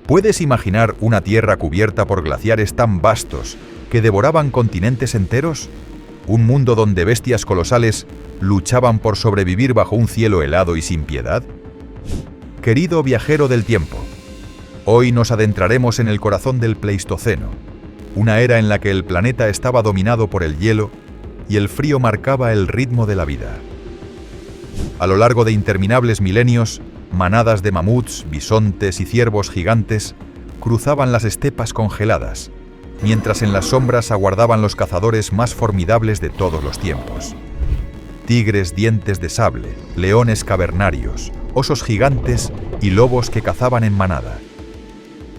¿Puedes imaginar una Tierra cubierta por glaciares tan vastos que devoraban continentes enteros? ¿Un mundo donde bestias colosales luchaban por sobrevivir bajo un cielo helado y sin piedad? Querido viajero del tiempo, hoy nos adentraremos en el corazón del Pleistoceno, una era en la que el planeta estaba dominado por el hielo y el frío marcaba el ritmo de la vida. A lo largo de interminables milenios, manadas de mamuts, bisontes y ciervos gigantes cruzaban las estepas congeladas, mientras en las sombras aguardaban los cazadores más formidables de todos los tiempos. Tigres dientes de sable, leones cavernarios, osos gigantes y lobos que cazaban en manada.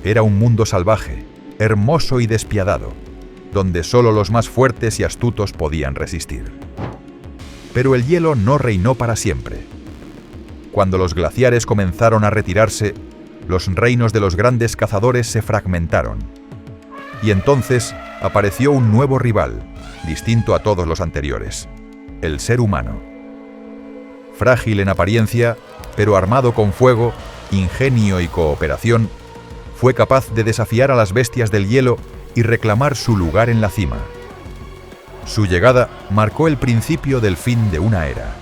Era un mundo salvaje, hermoso y despiadado, donde solo los más fuertes y astutos podían resistir. Pero el hielo no reinó para siempre. Cuando los glaciares comenzaron a retirarse, los reinos de los grandes cazadores se fragmentaron. Y entonces apareció un nuevo rival, distinto a todos los anteriores: el ser humano. Frágil en apariencia, pero armado con fuego, ingenio y cooperación, fue capaz de desafiar a las bestias del hielo y reclamar su lugar en la cima. Su llegada marcó el principio del fin de una era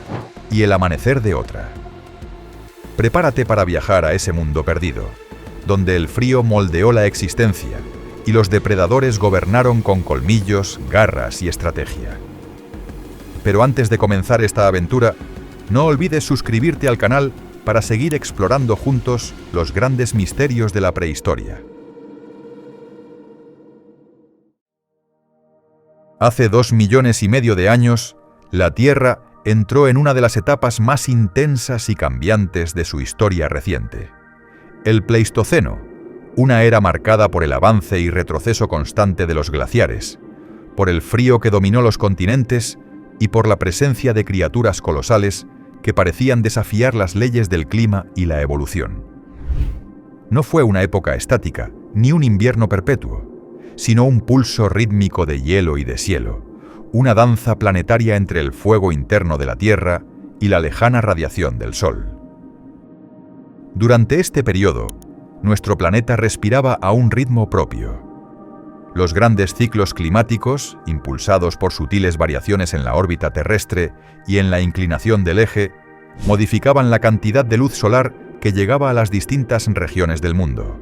y el amanecer de otra. Prepárate para viajar a ese mundo perdido, donde el frío moldeó la existencia y los depredadores gobernaron con colmillos, garras y estrategia. Pero antes de comenzar esta aventura, no olvides suscribirte al canal para seguir explorando juntos los grandes misterios de la prehistoria. Hace 2,5 millones de años, la Tierra entró en una de las etapas más intensas y cambiantes de su historia reciente: el Pleistoceno, una era marcada por el avance y retroceso constante de los glaciares, por el frío que dominó los continentes y por la presencia de criaturas colosales que parecían desafiar las leyes del clima y la evolución. No fue una época estática, ni un invierno perpetuo, sino un pulso rítmico de hielo y deshielo, una danza planetaria entre el fuego interno de la Tierra y la lejana radiación del Sol. Durante este periodo, nuestro planeta respiraba a un ritmo propio. Los grandes ciclos climáticos, impulsados por sutiles variaciones en la órbita terrestre y en la inclinación del eje, modificaban la cantidad de luz solar que llegaba a las distintas regiones del mundo.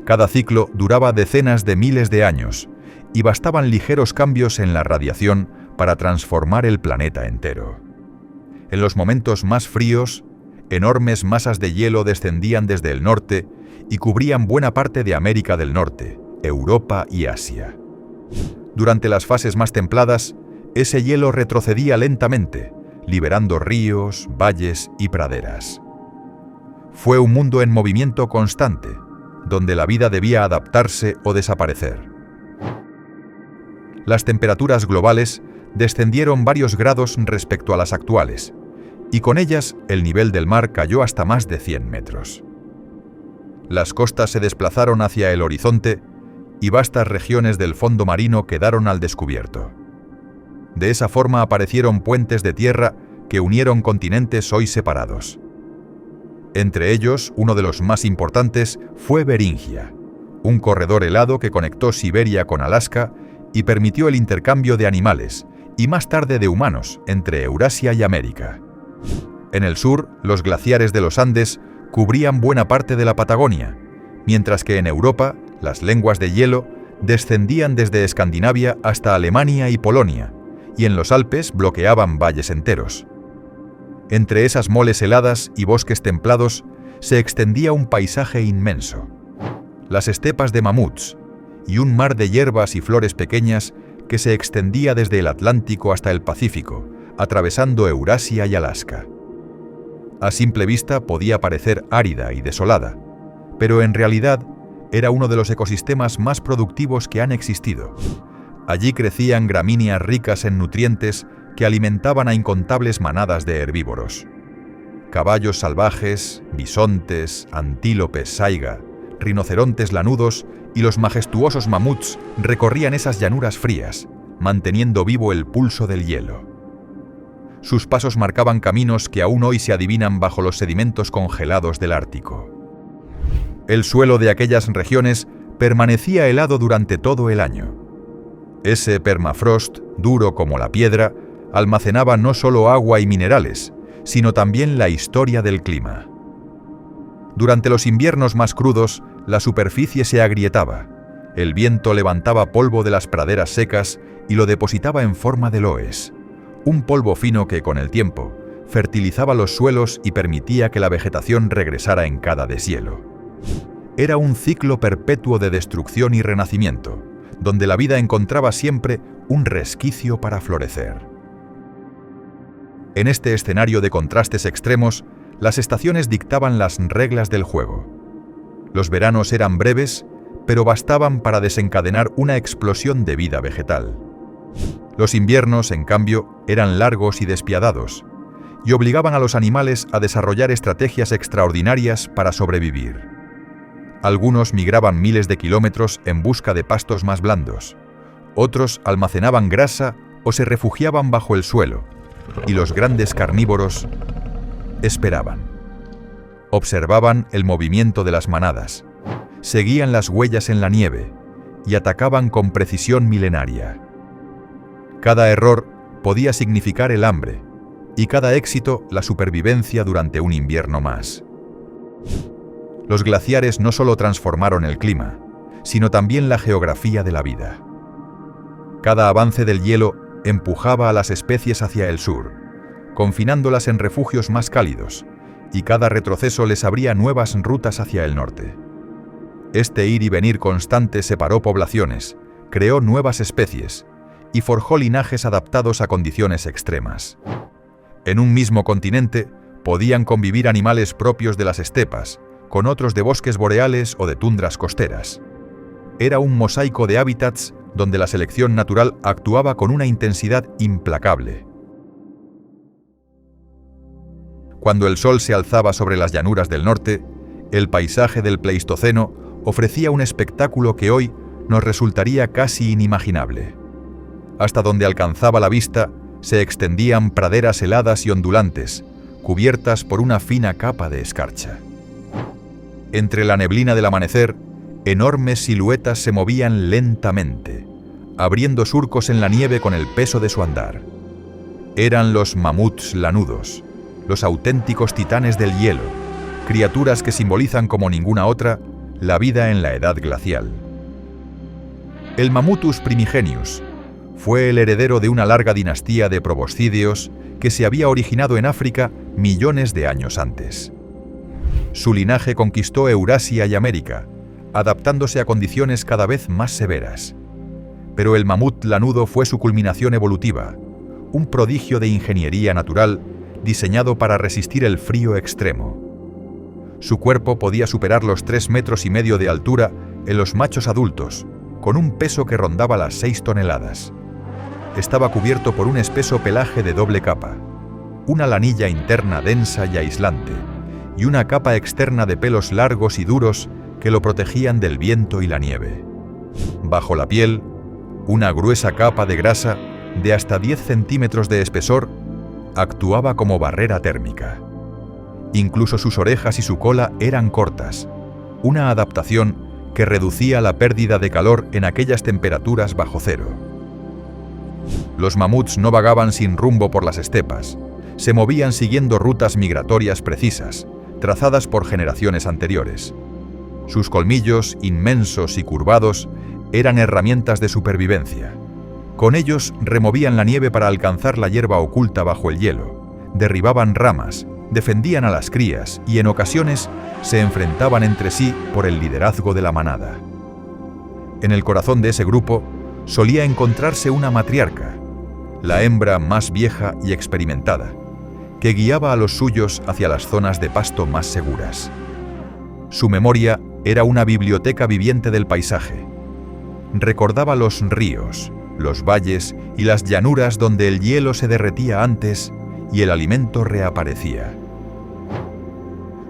Cada ciclo duraba decenas de miles de años y bastaban ligeros cambios en la radiación para transformar el planeta entero. En los momentos más fríos, enormes masas de hielo descendían desde el norte y cubrían buena parte de América del Norte, Europa y Asia. Durante las fases más templadas, ese hielo retrocedía lentamente, liberando ríos, valles y praderas. Fue un mundo en movimiento constante, donde la vida debía adaptarse o desaparecer. Las temperaturas globales descendieron varios grados respecto a las actuales, y con ellas el nivel del mar cayó hasta más de 100 metros. Las costas se desplazaron hacia el horizonte y vastas regiones del fondo marino quedaron al descubierto. De esa forma aparecieron puentes de tierra que unieron continentes hoy separados. Entre ellos, uno de los más importantes fue Beringia, un corredor helado que conectó Siberia con Alaska y permitió el intercambio de animales, y más tarde de humanos, entre Eurasia y América. En el sur, los glaciares de los Andes cubrían buena parte de la Patagonia, mientras que en Europa, las lenguas de hielo descendían desde Escandinavia hasta Alemania y Polonia, y en los Alpes bloqueaban valles enteros. Entre esas moles heladas y bosques templados se extendía un paisaje inmenso: las estepas de mamuts y un mar de hierbas y flores pequeñas que se extendía desde el Atlántico hasta el Pacífico, atravesando Eurasia y Alaska. A simple vista podía parecer árida y desolada, pero en realidad era uno de los ecosistemas más productivos que han existido. Allí crecían gramíneas ricas en nutrientes que alimentaban a incontables manadas de herbívoros. Caballos salvajes, bisontes, antílopes saiga, rinocerontes lanudos y los majestuosos mamuts recorrían esas llanuras frías, manteniendo vivo el pulso del hielo. Sus pasos marcaban caminos que aún hoy se adivinan bajo los sedimentos congelados del Ártico. El suelo de aquellas regiones permanecía helado durante todo el año. Ese permafrost, duro como la piedra, almacenaba no solo agua y minerales, sino también la historia del clima. Durante los inviernos más crudos, la superficie se agrietaba. El viento levantaba polvo de las praderas secas y lo depositaba en forma de loess, un polvo fino que, con el tiempo, fertilizaba los suelos y permitía que la vegetación regresara en cada deshielo. Era un ciclo perpetuo de destrucción y renacimiento, donde la vida encontraba siempre un resquicio para florecer. En este escenario de contrastes extremos, las estaciones dictaban las reglas del juego. Los veranos eran breves, pero bastaban para desencadenar una explosión de vida vegetal. Los inviernos, en cambio, eran largos y despiadados, y obligaban a los animales a desarrollar estrategias extraordinarias para sobrevivir. Algunos migraban miles de kilómetros en busca de pastos más blandos, otros almacenaban grasa o se refugiaban bajo el suelo, y los grandes carnívoros esperaban. Observaban el movimiento de las manadas, seguían las huellas en la nieve y atacaban con precisión milenaria. Cada error podía significar el hambre y cada éxito la supervivencia durante un invierno más. Los glaciares no solo transformaron el clima, sino también la geografía de la vida. Cada avance del hielo empujaba a las especies hacia el sur, confinándolas en refugios más cálidos, y cada retroceso les abría nuevas rutas hacia el norte. Este ir y venir constante separó poblaciones, creó nuevas especies y forjó linajes adaptados a condiciones extremas. En un mismo continente podían convivir animales propios de las estepas, con otros de bosques boreales o de tundras costeras. Era un mosaico de hábitats donde la selección natural actuaba con una intensidad implacable. Cuando el sol se alzaba sobre las llanuras del norte, el paisaje del Pleistoceno ofrecía un espectáculo que hoy nos resultaría casi inimaginable. Hasta donde alcanzaba la vista, se extendían praderas heladas y ondulantes, cubiertas por una fina capa de escarcha. Entre la neblina del amanecer, enormes siluetas se movían lentamente, abriendo surcos en la nieve con el peso de su andar. Eran los mamuts lanudos, los auténticos titanes del hielo, criaturas que simbolizan como ninguna otra la vida en la edad glacial. El Mamutus primigenius fue el heredero de una larga dinastía de proboscídeos que se había originado en África millones de años antes. Su linaje conquistó Eurasia y América, adaptándose a condiciones cada vez más severas. Pero el mamut lanudo fue su culminación evolutiva, un prodigio de ingeniería natural diseñado para resistir el frío extremo. Su cuerpo podía superar los 3,5 metros de altura en los machos adultos, con un peso que rondaba las 6 toneladas. Estaba cubierto por un espeso pelaje de doble capa, una lanilla interna densa y aislante, y una capa externa de pelos largos y duros que lo protegían del viento y la nieve. Bajo la piel, una gruesa capa de grasa de hasta 10 centímetros de espesor actuaba como barrera térmica. Incluso sus orejas y su cola eran cortas, una adaptación que reducía la pérdida de calor en aquellas temperaturas bajo cero. Los mamuts no vagaban sin rumbo por las estepas, se movían siguiendo rutas migratorias precisas, trazadas por generaciones anteriores. Sus colmillos, inmensos y curvados, eran herramientas de supervivencia. Con ellos removían la nieve para alcanzar la hierba oculta bajo el hielo, derribaban ramas, defendían a las crías y en ocasiones se enfrentaban entre sí por el liderazgo de la manada. En el corazón de ese grupo solía encontrarse una matriarca, la hembra más vieja y experimentada, que guiaba a los suyos hacia las zonas de pasto más seguras. Su memoria era una biblioteca viviente del paisaje. Recordaba los ríos, los valles y las llanuras donde el hielo se derretía antes y el alimento reaparecía.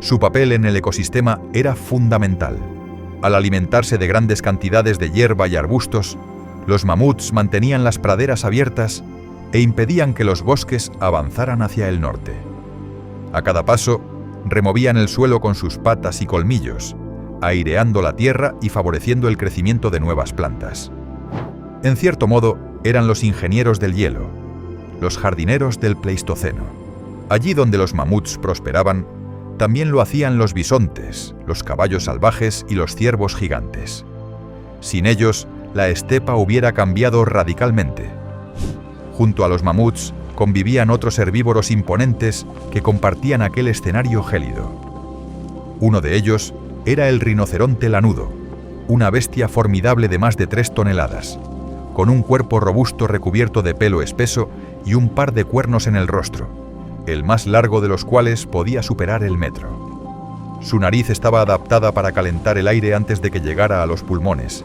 Su papel en el ecosistema era fundamental. Al alimentarse de grandes cantidades de hierba y arbustos, los mamuts mantenían las praderas abiertas e impedían que los bosques avanzaran hacia el norte. A cada paso, removían el suelo con sus patas y colmillos, aireando la tierra y favoreciendo el crecimiento de nuevas plantas. En cierto modo, eran los ingenieros del hielo, los jardineros del Pleistoceno. Allí donde los mamuts prosperaban, también lo hacían los bisontes, los caballos salvajes y los ciervos gigantes. Sin ellos, la estepa hubiera cambiado radicalmente. Junto a los mamuts convivían otros herbívoros imponentes que compartían aquel escenario gélido. Uno de ellos era el rinoceronte lanudo, una bestia formidable de más de 3 toneladas, con un cuerpo robusto recubierto de pelo espeso y un par de cuernos en el rostro, el más largo de los cuales podía superar el metro. Su nariz estaba adaptada para calentar el aire antes de que llegara a los pulmones,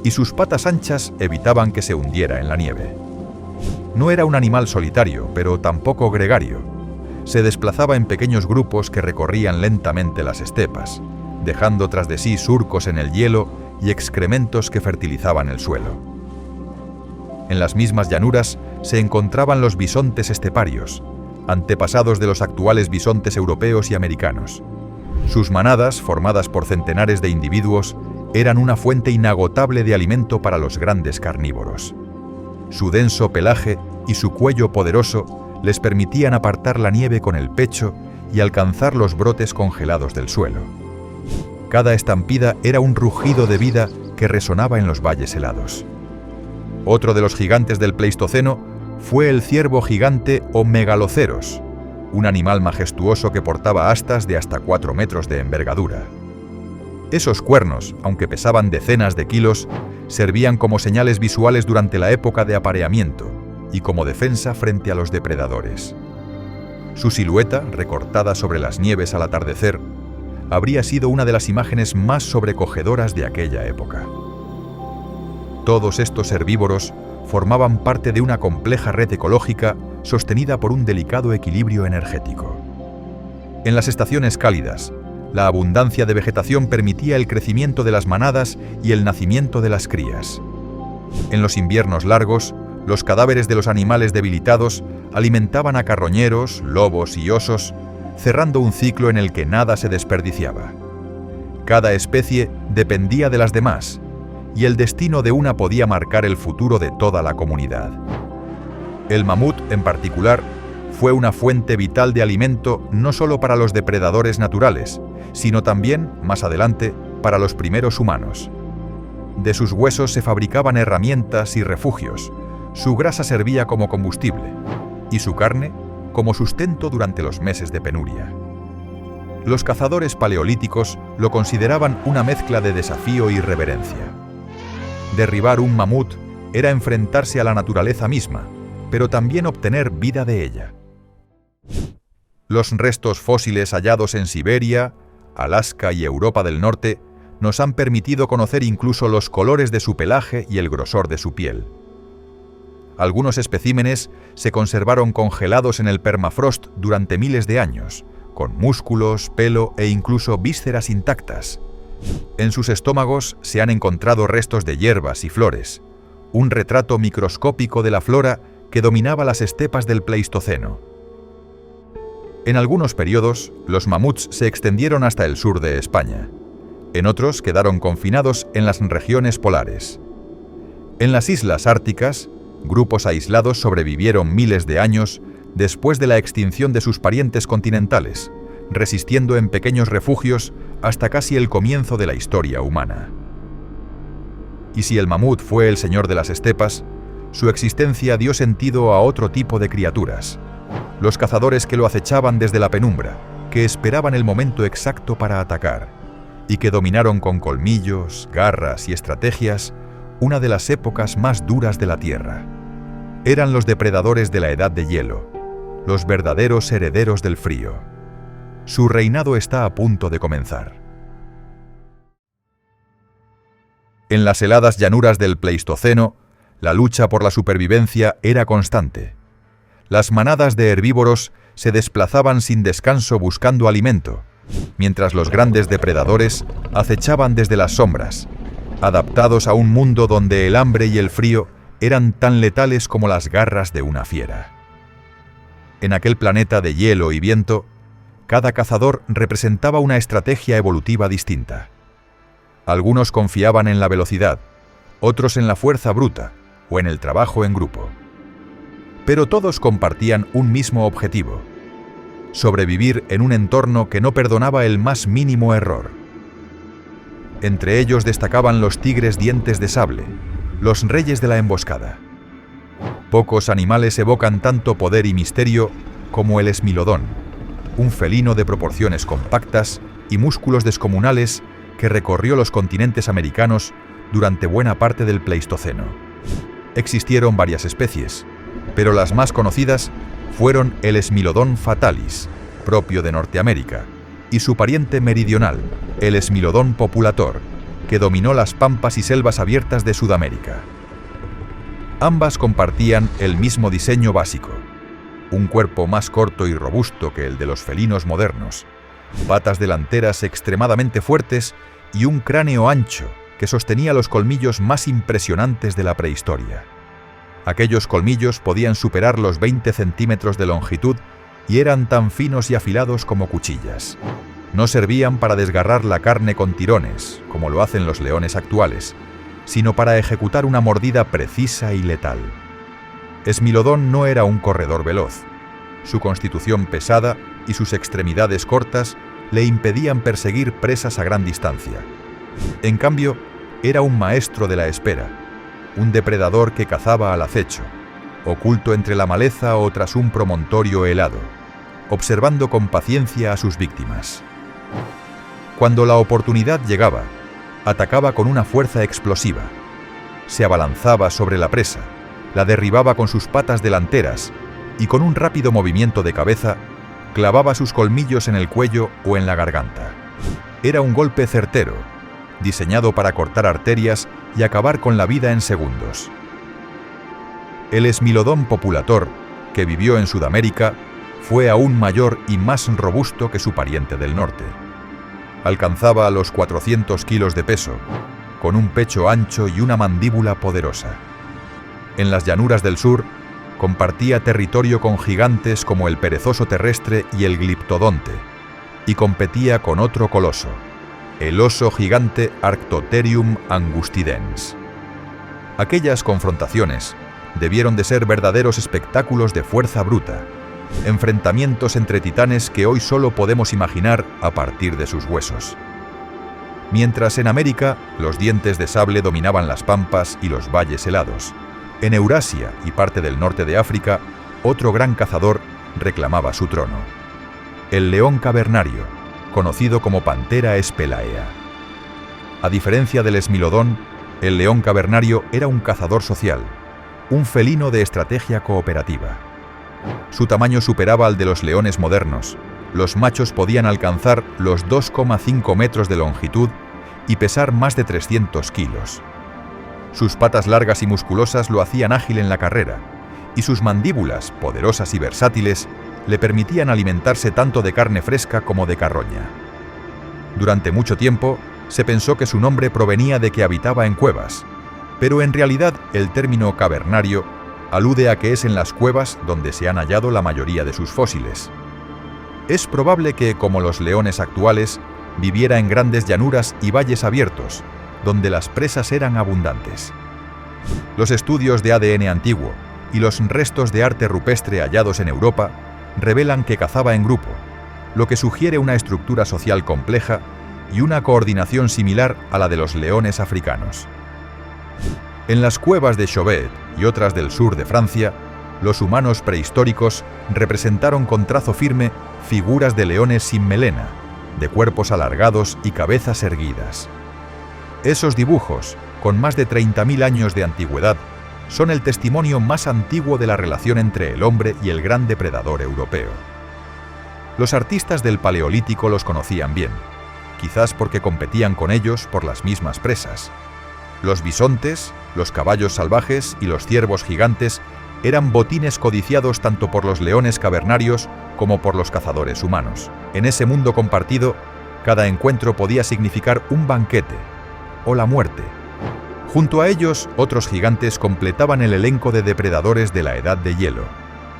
y sus patas anchas evitaban que se hundiera en la nieve. No era un animal solitario, pero tampoco gregario. Se desplazaba en pequeños grupos que recorrían lentamente las estepas, dejando tras de sí surcos en el hielo y excrementos que fertilizaban el suelo. En las mismas llanuras se encontraban los bisontes esteparios, antepasados de los actuales bisontes europeos y americanos. Sus manadas, formadas por centenares de individuos, eran una fuente inagotable de alimento para los grandes carnívoros. Su denso pelaje y su cuello poderoso les permitían apartar la nieve con el pecho y alcanzar los brotes congelados del suelo. Cada estampida era un rugido de vida que resonaba en los valles helados. Otro de los gigantes del Pleistoceno fue el ciervo gigante o megaloceros, un animal majestuoso que portaba astas de hasta 4 metros de envergadura. Esos cuernos, aunque pesaban decenas de kilos, servían como señales visuales durante la época de apareamiento y como defensa frente a los depredadores. Su silueta, recortada sobre las nieves al atardecer, habría sido una de las imágenes más sobrecogedoras de aquella época. Todos estos herbívoros formaban parte de una compleja red ecológica sostenida por un delicado equilibrio energético. En las estaciones cálidas, la abundancia de vegetación permitía el crecimiento de las manadas y el nacimiento de las crías. En los inviernos largos, los cadáveres de los animales debilitados alimentaban a carroñeros, lobos y osos, cerrando un ciclo en el que nada se desperdiciaba. Cada especie dependía de las demás, y el destino de una podía marcar el futuro de toda la comunidad. El mamut, en particular, fue una fuente vital de alimento no solo para los depredadores naturales, sino también, más adelante, para los primeros humanos. De sus huesos se fabricaban herramientas y refugios, su grasa servía como combustible, y su carne como sustento durante los meses de penuria. Los cazadores paleolíticos lo consideraban una mezcla de desafío y reverencia. Derribar un mamut era enfrentarse a la naturaleza misma, pero también obtener vida de ella. Los restos fósiles hallados en Siberia, Alaska y Europa del Norte nos han permitido conocer incluso los colores de su pelaje y el grosor de su piel. Algunos especímenes se conservaron congelados en el permafrost durante miles de años, con músculos, pelo e incluso vísceras intactas. En sus estómagos se han encontrado restos de hierbas y flores, un retrato microscópico de la flora que dominaba las estepas del Pleistoceno. En algunos periodos, los mamuts se extendieron hasta el sur de España. En otros quedaron confinados en las regiones polares. En las islas árticas, grupos aislados sobrevivieron miles de años después de la extinción de sus parientes continentales, resistiendo en pequeños refugios hasta casi el comienzo de la historia humana. Y si el mamut fue el señor de las estepas, su existencia dio sentido a otro tipo de criaturas, los cazadores que lo acechaban desde la penumbra, que esperaban el momento exacto para atacar, y que dominaron con colmillos, garras y estrategias una de las épocas más duras de la Tierra. Eran los depredadores de la Edad de Hielo, los verdaderos herederos del frío. Su reinado está a punto de comenzar. En las heladas llanuras del Pleistoceno, la lucha por la supervivencia era constante. Las manadas de herbívoros se desplazaban sin descanso buscando alimento, mientras los grandes depredadores acechaban desde las sombras, adaptados a un mundo donde el hambre y el frío eran tan letales como las garras de una fiera. En aquel planeta de hielo y viento, cada cazador representaba una estrategia evolutiva distinta. Algunos confiaban en la velocidad, otros en la fuerza bruta o en el trabajo en grupo. Pero todos compartían un mismo objetivo: sobrevivir en un entorno que no perdonaba el más mínimo error. Entre ellos destacaban los tigres dientes de sable, los reyes de la emboscada. Pocos animales evocan tanto poder y misterio como el esmilodón, un felino de proporciones compactas y músculos descomunales que recorrió los continentes americanos durante buena parte del Pleistoceno. Existieron varias especies, pero las más conocidas fueron el Esmilodon fatalis, propio de Norteamérica, y su pariente meridional, el Esmilodon populator, que dominó las pampas y selvas abiertas de Sudamérica. Ambas compartían el mismo diseño básico: un cuerpo más corto y robusto que el de los felinos modernos, patas delanteras extremadamente fuertes y un cráneo ancho que sostenía los colmillos más impresionantes de la prehistoria. Aquellos colmillos podían superar los 20 centímetros de longitud y eran tan finos y afilados como cuchillas. No servían para desgarrar la carne con tirones, como lo hacen los leones actuales, sino para ejecutar una mordida precisa y letal. Esmilodon no era un corredor veloz. Su constitución pesada y sus extremidades cortas le impedían perseguir presas a gran distancia. En cambio, era un maestro de la espera, un depredador que cazaba al acecho, oculto entre la maleza o tras un promontorio helado, observando con paciencia a sus víctimas. Cuando la oportunidad llegaba, atacaba con una fuerza explosiva. Se abalanzaba sobre la presa, la derribaba con sus patas delanteras y con un rápido movimiento de cabeza clavaba sus colmillos en el cuello o en la garganta. Era un golpe certero, diseñado para cortar arterias y acabar con la vida en segundos. El Esmilodon populator, que vivió en Sudamérica, fue aún mayor y más robusto que su pariente del norte. Alcanzaba los 400 kilos de peso, con un pecho ancho y una mandíbula poderosa. En las llanuras del sur, compartía territorio con gigantes como el perezoso terrestre y el gliptodonte, y competía con otro coloso, el oso gigante Arctotherium angustidens. Aquellas confrontaciones debieron de ser verdaderos espectáculos de fuerza bruta, enfrentamientos entre titanes que hoy solo podemos imaginar a partir de sus huesos. Mientras en América los dientes de sable dominaban las pampas y los valles helados, en Eurasia y parte del norte de África, otro gran cazador reclamaba su trono: el león cavernario, conocido como Panthera spelaea. A diferencia del esmilodón, el león cavernario era un cazador social, un felino de estrategia cooperativa. Su tamaño superaba al de los leones modernos. Los machos podían alcanzar los 2,5 metros de longitud y pesar más de 300 kilos. Sus patas largas y musculosas lo hacían ágil en la carrera, y sus mandíbulas, poderosas y versátiles, le permitían alimentarse tanto de carne fresca como de carroña. Durante mucho tiempo, se pensó que su nombre provenía de que habitaba en cuevas, pero en realidad el término cavernario alude a que es en las cuevas donde se han hallado la mayoría de sus fósiles. Es probable que, como los leones actuales, viviera en grandes llanuras y valles abiertos, donde las presas eran abundantes. Los estudios de ADN antiguo y los restos de arte rupestre hallados en Europa revelan que cazaba en grupo, lo que sugiere una estructura social compleja y una coordinación similar a la de los leones africanos. En las cuevas de Chauvet y otras del sur de Francia, los humanos prehistóricos representaron con trazo firme figuras de leones sin melena, de cuerpos alargados y cabezas erguidas. Esos dibujos, con más de 30.000 años de antigüedad, son el testimonio más antiguo de la relación entre el hombre y el gran depredador europeo. Los artistas del Paleolítico los conocían bien, quizás porque competían con ellos por las mismas presas. Los bisontes, los caballos salvajes y los ciervos gigantes eran botines codiciados tanto por los leones cavernarios como por los cazadores humanos. En ese mundo compartido, cada encuentro podía significar un banquete o la muerte. Junto a ellos, otros gigantes completaban el elenco de depredadores de la Edad de Hielo.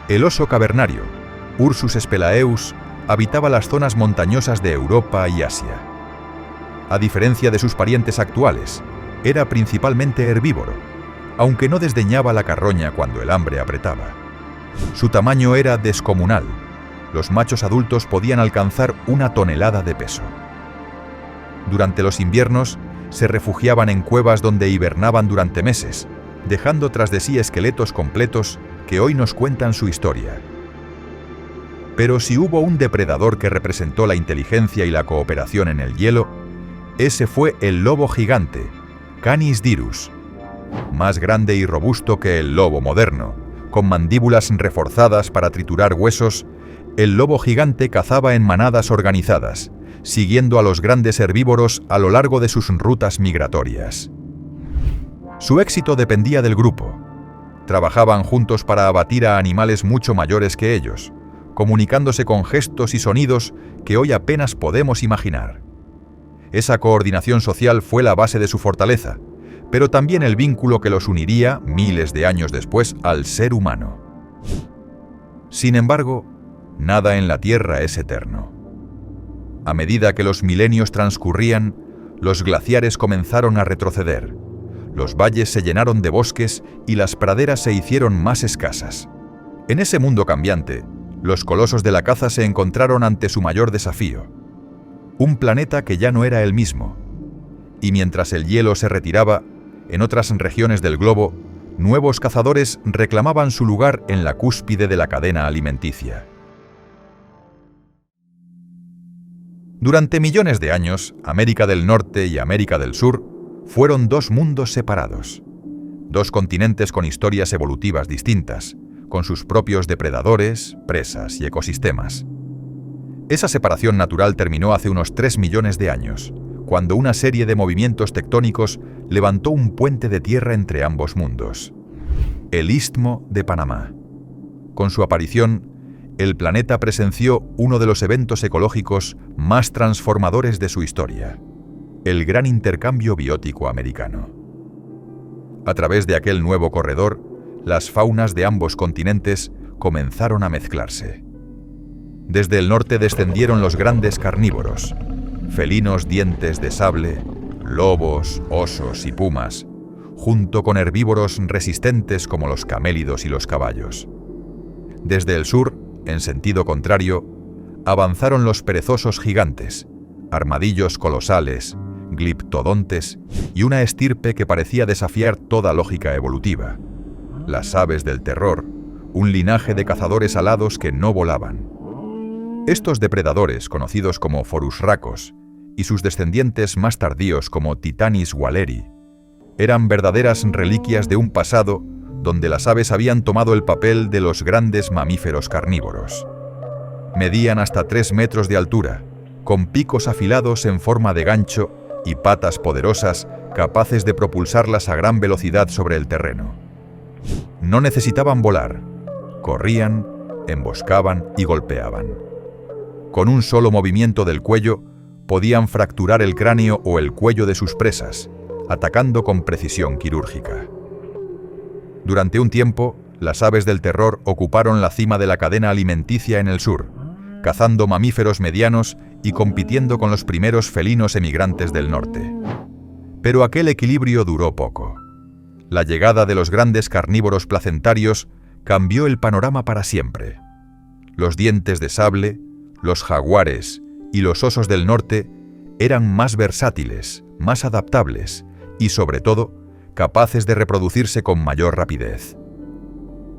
El oso cavernario, Ursus spelaeus, habitaba las zonas montañosas de Europa y Asia. A diferencia de sus parientes actuales, era principalmente herbívoro, aunque no desdeñaba la carroña cuando el hambre apretaba. Su tamaño era descomunal. Los machos adultos podían alcanzar 1 tonelada de peso. Durante los inviernos, se refugiaban en cuevas donde hibernaban durante meses, dejando tras de sí esqueletos completos que hoy nos cuentan su historia. Pero si hubo un depredador que representó la inteligencia y la cooperación en el hielo, ese fue el lobo gigante, Canis dirus. Más grande y robusto que el lobo moderno, con mandíbulas reforzadas para triturar huesos, el lobo gigante cazaba en manadas organizadas, siguiendo a los grandes herbívoros a lo largo de sus rutas migratorias. Su éxito dependía del grupo. Trabajaban juntos para abatir a animales mucho mayores que ellos, comunicándose con gestos y sonidos que hoy apenas podemos imaginar. Esa coordinación social fue la base de su fortaleza, pero también el vínculo que los uniría, miles de años después, al ser humano. Sin embargo, nada en la Tierra es eterno. A medida que los milenios transcurrían, los glaciares comenzaron a retroceder. Los valles se llenaron de bosques y las praderas se hicieron más escasas. En ese mundo cambiante, los colosos de la caza se encontraron ante su mayor desafío: un planeta que ya no era el mismo. Y mientras el hielo se retiraba, en otras regiones del globo, nuevos cazadores reclamaban su lugar en la cúspide de la cadena alimenticia. Durante millones de años, América del Norte y América del Sur fueron 2 mundos separados, 2 continentes con historias evolutivas distintas, con sus propios depredadores, presas y ecosistemas. Esa separación natural terminó hace unos 3 millones de años, cuando una serie de movimientos tectónicos levantó un puente de tierra entre ambos mundos: el Istmo de Panamá. Con su aparición, el planeta presenció uno de los eventos ecológicos más transformadores de su historia: el Gran Intercambio Biótico Americano. A través de aquel nuevo corredor, las faunas de ambos continentes comenzaron a mezclarse. Desde el norte descendieron los grandes carnívoros, felinos dientes de sable, lobos, osos y pumas, junto con herbívoros resistentes como los camélidos y los caballos. Desde el sur, en sentido contrario, avanzaron los perezosos gigantes, armadillos colosales, gliptodontes y una estirpe que parecía desafiar toda lógica evolutiva: las aves del terror, un linaje de cazadores alados que no volaban. Estos depredadores, conocidos como forusracos, y sus descendientes más tardíos como Titanis walleri, eran verdaderas reliquias de un pasado donde las aves habían tomado el papel de los grandes mamíferos carnívoros. Medían hasta 3 metros de altura, con picos afilados en forma de gancho y patas poderosas capaces de propulsarlas a gran velocidad sobre el terreno. No necesitaban volar, corrían, emboscaban y golpeaban. Con un solo movimiento del cuello, podían fracturar el cráneo o el cuello de sus presas, atacando con precisión quirúrgica. Durante un tiempo, las aves del terror ocuparon la cima de la cadena alimenticia en el sur, cazando mamíferos medianos y compitiendo con los primeros felinos emigrantes del norte. Pero aquel equilibrio duró poco. La llegada de los grandes carnívoros placentarios cambió el panorama para siempre. Los dientes de sable, los jaguares y los osos del norte eran más versátiles, más adaptables y, sobre todo, capaces de reproducirse con mayor rapidez.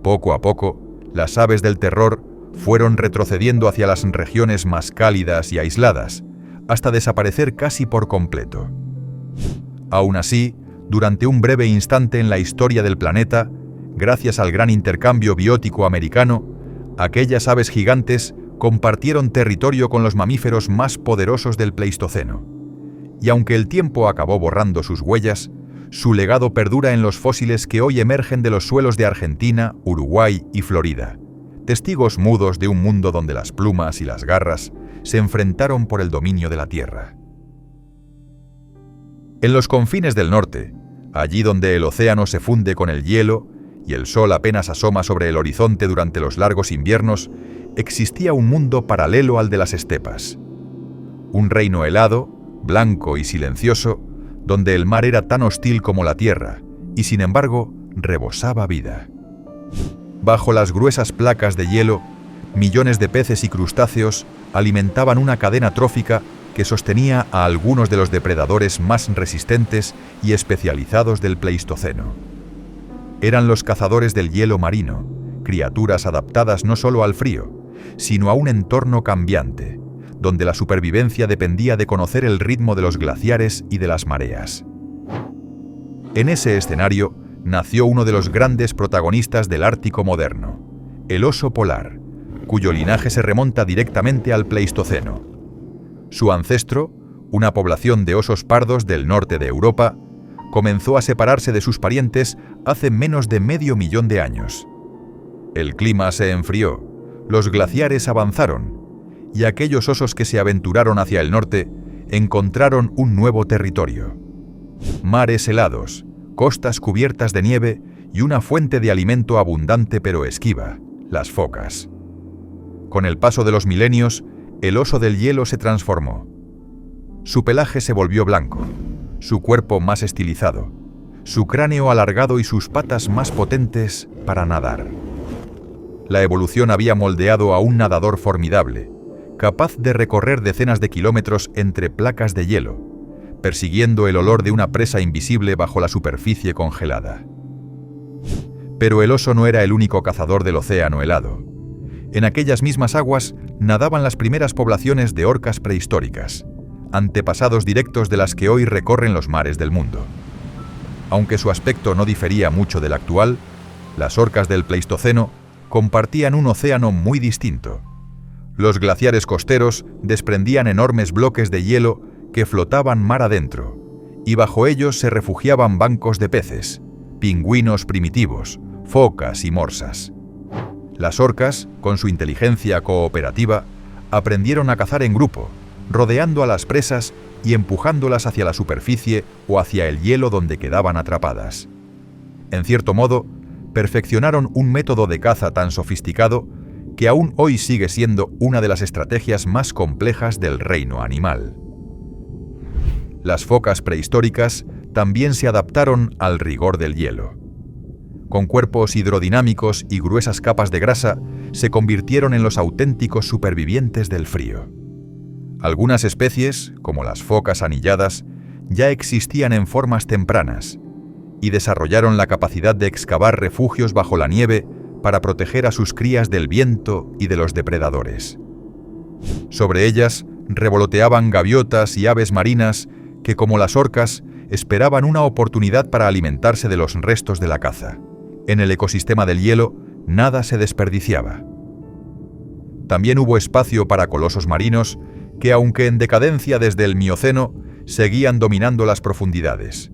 Poco a poco, las aves del terror fueron retrocediendo hacia las regiones más cálidas y aisladas, hasta desaparecer casi por completo. Aún así, durante un breve instante en la historia del planeta, gracias al gran intercambio biótico americano, aquellas aves gigantes compartieron territorio con los mamíferos más poderosos del Pleistoceno. Y aunque el tiempo acabó borrando sus huellas, su legado perdura en los fósiles que hoy emergen de los suelos de Argentina, Uruguay y Florida, testigos mudos de un mundo donde las plumas y las garras se enfrentaron por el dominio de la Tierra. En los confines del norte, allí donde el océano se funde con el hielo y el sol apenas asoma sobre el horizonte durante los largos inviernos, existía un mundo paralelo al de las estepas. Un reino helado, blanco y silencioso, donde el mar era tan hostil como la tierra, y sin embargo rebosaba vida. Bajo las gruesas placas de hielo, millones de peces y crustáceos alimentaban una cadena trófica que sostenía a algunos de los depredadores más resistentes y especializados del Pleistoceno. Eran los cazadores del hielo marino, criaturas adaptadas no solo al frío, sino a un entorno cambiante, donde la supervivencia dependía de conocer el ritmo de los glaciares y de las mareas. En ese escenario nació uno de los grandes protagonistas del Ártico moderno, el oso polar, cuyo linaje se remonta directamente al Pleistoceno. Su ancestro, una población de osos pardos del norte de Europa, comenzó a separarse de sus parientes hace menos de medio millón de años. El clima se enfrió, los glaciares avanzaron, y aquellos osos que se aventuraron hacia el norte encontraron un nuevo territorio. Mares helados, costas cubiertas de nieve y una fuente de alimento abundante pero esquiva, las focas. Con el paso de los milenios, el oso del hielo se transformó. Su pelaje se volvió blanco, su cuerpo más estilizado, su cráneo alargado y sus patas más potentes para nadar. La evolución había moldeado a un nadador formidable, capaz de recorrer decenas de kilómetros entre placas de hielo, persiguiendo el olor de una presa invisible bajo la superficie congelada. Pero el oso no era el único cazador del océano helado. En aquellas mismas aguas nadaban las primeras poblaciones de orcas prehistóricas, antepasados directos de las que hoy recorren los mares del mundo. Aunque su aspecto no difería mucho del actual, las orcas del Pleistoceno compartían un océano muy distinto. Los glaciares costeros desprendían enormes bloques de hielo que flotaban mar adentro, y bajo ellos se refugiaban bancos de peces, pingüinos primitivos, focas y morsas. Las orcas, con su inteligencia cooperativa, aprendieron a cazar en grupo, rodeando a las presas y empujándolas hacia la superficie o hacia el hielo donde quedaban atrapadas. En cierto modo, perfeccionaron un método de caza tan sofisticado que aún hoy sigue siendo una de las estrategias más complejas del reino animal. Las focas prehistóricas también se adaptaron al rigor del hielo. Con cuerpos hidrodinámicos y gruesas capas de grasa, se convirtieron en los auténticos supervivientes del frío. Algunas especies, como las focas anilladas, ya existían en formas tempranas y desarrollaron la capacidad de excavar refugios bajo la nieve para proteger a sus crías del viento y de los depredadores. Sobre ellas revoloteaban gaviotas y aves marinas que, como las orcas, esperaban una oportunidad para alimentarse de los restos de la caza. En el ecosistema del hielo, nada se desperdiciaba. También hubo espacio para colosos marinos que, aunque en decadencia desde el Mioceno, seguían dominando las profundidades.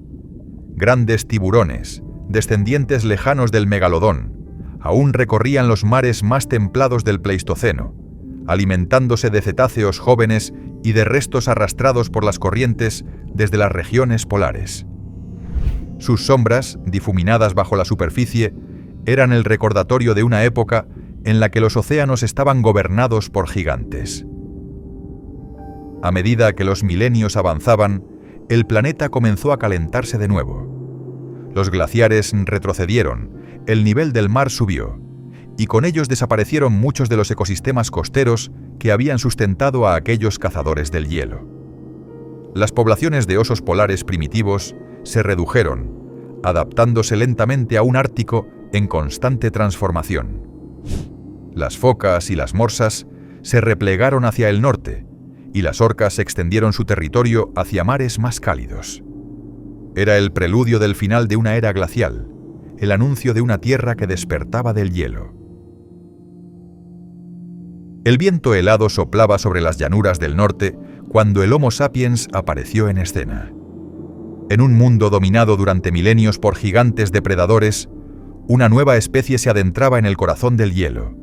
Grandes tiburones, descendientes lejanos del megalodón, aún recorrían los mares más templados del Pleistoceno, alimentándose de cetáceos jóvenes y de restos arrastrados por las corrientes desde las regiones polares. Sus sombras, difuminadas bajo la superficie, eran el recordatorio de una época en la que los océanos estaban gobernados por gigantes. A medida que los milenios avanzaban, el planeta comenzó a calentarse de nuevo. Los glaciares retrocedieron, el nivel del mar subió, y con ellos desaparecieron muchos de los ecosistemas costeros que habían sustentado a aquellos cazadores del hielo. Las poblaciones de osos polares primitivos se redujeron, adaptándose lentamente a un Ártico en constante transformación. Las focas y las morsas se replegaron hacia el norte, y las orcas extendieron su territorio hacia mares más cálidos. Era el preludio del final de una era glacial, el anuncio de una tierra que despertaba del hielo. El viento helado soplaba sobre las llanuras del norte cuando el Homo sapiens apareció en escena. En un mundo dominado durante milenios por gigantes depredadores, una nueva especie se adentraba en el corazón del hielo.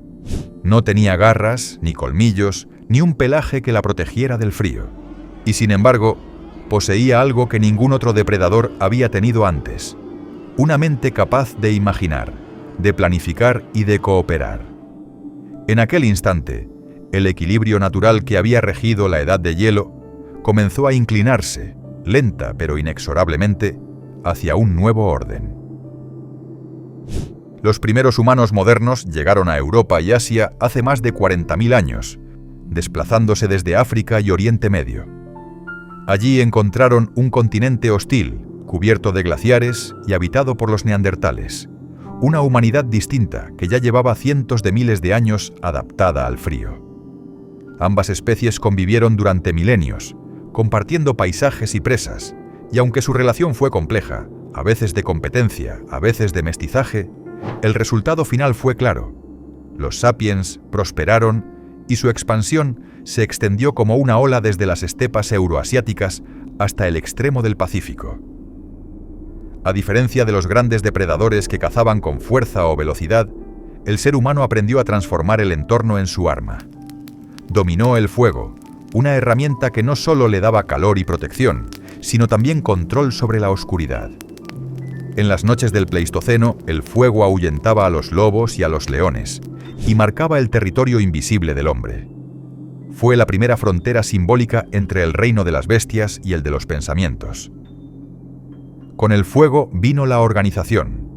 No tenía garras, ni colmillos, ni un pelaje que la protegiera del frío. Y sin embargo, poseía algo que ningún otro depredador había tenido antes: una mente capaz de imaginar, de planificar y de cooperar. En aquel instante, el equilibrio natural que había regido la edad de hielo comenzó a inclinarse, lenta pero inexorablemente, hacia un nuevo orden. Los primeros humanos modernos llegaron a Europa y Asia hace más de 40.000 años, desplazándose desde África y Oriente Medio. Allí encontraron un continente hostil, cubierto de glaciares y habitado por los neandertales, una humanidad distinta que ya llevaba cientos de miles de años adaptada al frío. Ambas especies convivieron durante milenios, compartiendo paisajes y presas, y aunque su relación fue compleja, a veces de competencia, a veces de mestizaje, el resultado final fue claro. Los sapiens prosperaron y su expansión se extendió como una ola desde las estepas euroasiáticas hasta el extremo del Pacífico. A diferencia de los grandes depredadores que cazaban con fuerza o velocidad, el ser humano aprendió a transformar el entorno en su arma. Dominó el fuego, una herramienta que no solo le daba calor y protección, sino también control sobre la oscuridad. En las noches del Pleistoceno, el fuego ahuyentaba a los lobos y a los leones, y marcaba el territorio invisible del hombre. Fue la primera frontera simbólica entre el reino de las bestias y el de los pensamientos. Con el fuego vino la organización.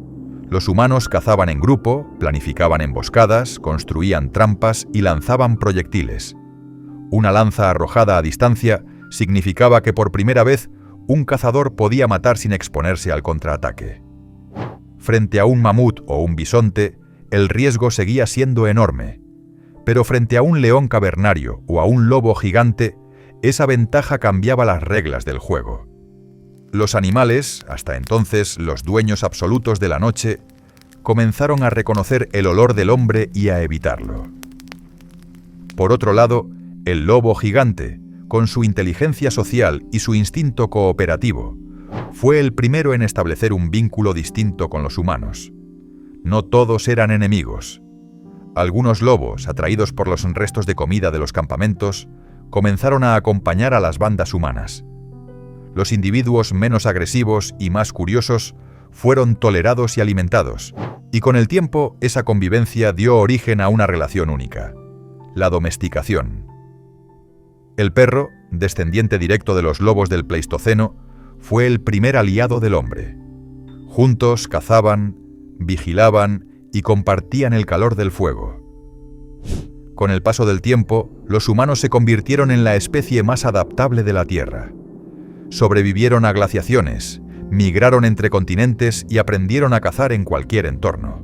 Los humanos cazaban en grupo, planificaban emboscadas, construían trampas y lanzaban proyectiles. Una lanza arrojada a distancia significaba que por primera vez un cazador podía matar sin exponerse al contraataque. Frente a un mamut o un bisonte, el riesgo seguía siendo enorme, pero frente a un león cavernario o a un lobo gigante, esa ventaja cambiaba las reglas del juego. Los animales, hasta entonces los dueños absolutos de la noche, comenzaron a reconocer el olor del hombre y a evitarlo. Por otro lado, el lobo gigante, con su inteligencia social y su instinto cooperativo, fue el primero en establecer un vínculo distinto con los humanos. No todos eran enemigos. Algunos lobos, atraídos por los restos de comida de los campamentos, comenzaron a acompañar a las bandas humanas. Los individuos menos agresivos y más curiosos fueron tolerados y alimentados, y con el tiempo esa convivencia dio origen a una relación única: la domesticación. El perro, descendiente directo de los lobos del Pleistoceno, fue el primer aliado del hombre. Juntos cazaban, vigilaban y compartían el calor del fuego. Con el paso del tiempo, los humanos se convirtieron en la especie más adaptable de la Tierra. Sobrevivieron a glaciaciones, migraron entre continentes y aprendieron a cazar en cualquier entorno.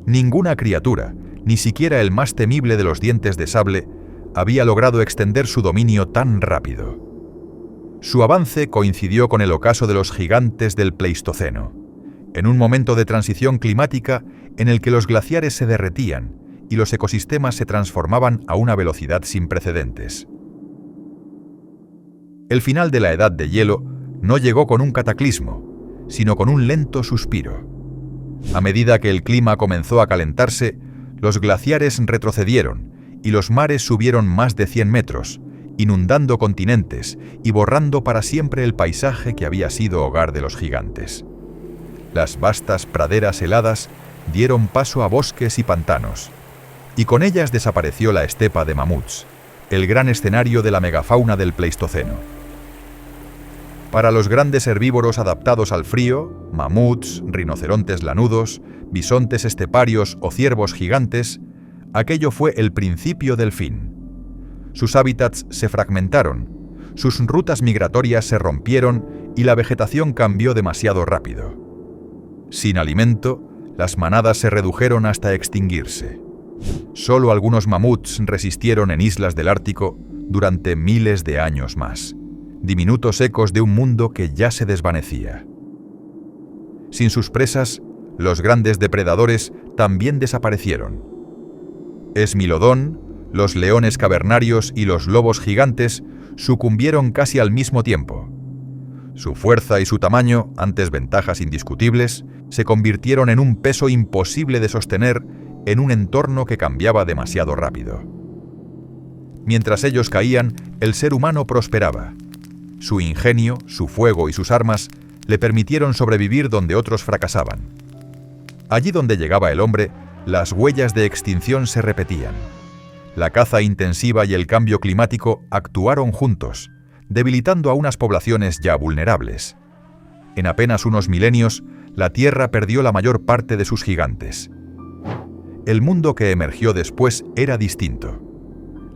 Ninguna criatura, ni siquiera el más temible de los dientes de sable, había logrado extender su dominio tan rápido. Su avance coincidió con el ocaso de los gigantes del Pleistoceno, en un momento de transición climática en el que los glaciares se derretían y los ecosistemas se transformaban a una velocidad sin precedentes. El final de la Edad de Hielo no llegó con un cataclismo, sino con un lento suspiro. A medida que el clima comenzó a calentarse, los glaciares retrocedieron y los mares subieron más de 100 metros, inundando continentes y borrando para siempre el paisaje que había sido hogar de los gigantes. Las vastas praderas heladas dieron paso a bosques y pantanos, y con ellas desapareció la estepa de mamuts, el gran escenario de la megafauna del Pleistoceno. Para los grandes herbívoros adaptados al frío, mamuts, rinocerontes lanudos, bisontes esteparios o ciervos gigantes, aquello fue el principio del fin. Sus hábitats se fragmentaron, sus rutas migratorias se rompieron y la vegetación cambió demasiado rápido. Sin alimento, las manadas se redujeron hasta extinguirse. Solo algunos mamuts resistieron en islas del Ártico durante miles de años más, diminutos ecos de un mundo que ya se desvanecía. Sin sus presas, los grandes depredadores también desaparecieron. Esmilodón, los leones cavernarios y los lobos gigantes sucumbieron casi al mismo tiempo. Su fuerza y su tamaño, antes ventajas indiscutibles, se convirtieron en un peso imposible de sostener en un entorno que cambiaba demasiado rápido. Mientras ellos caían, el ser humano prosperaba. Su ingenio, su fuego y sus armas le permitieron sobrevivir donde otros fracasaban. Allí donde llegaba el hombre, las huellas de extinción se repetían. La caza intensiva y el cambio climático actuaron juntos, debilitando a unas poblaciones ya vulnerables. En apenas unos milenios, la Tierra perdió la mayor parte de sus gigantes. El mundo que emergió después era distinto.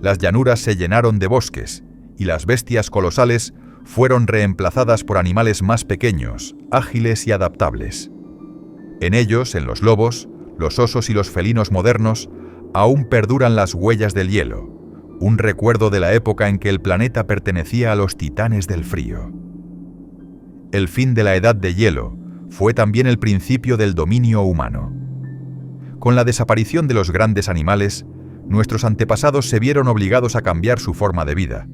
Las llanuras se llenaron de bosques, y las bestias colosales fueron reemplazadas por animales más pequeños, ágiles y adaptables. En ellos, en los lobos, los osos y los felinos modernos, aún perduran las huellas del hielo, un recuerdo de la época en que el planeta pertenecía a los titanes del frío. El fin de la edad de hielo fue también el principio del dominio humano. Con la desaparición de los grandes animales, nuestros antepasados se vieron obligados a cambiar su forma de vida,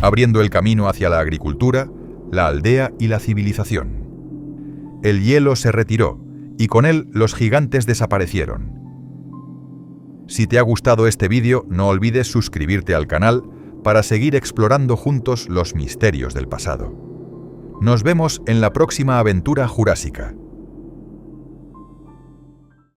abriendo el camino hacia la agricultura, la aldea y la civilización. El hielo se retiró, y con él los gigantes desaparecieron. Si te ha gustado este vídeo, no olvides suscribirte al canal para seguir explorando juntos los misterios del pasado. Nos vemos en la próxima aventura jurásica.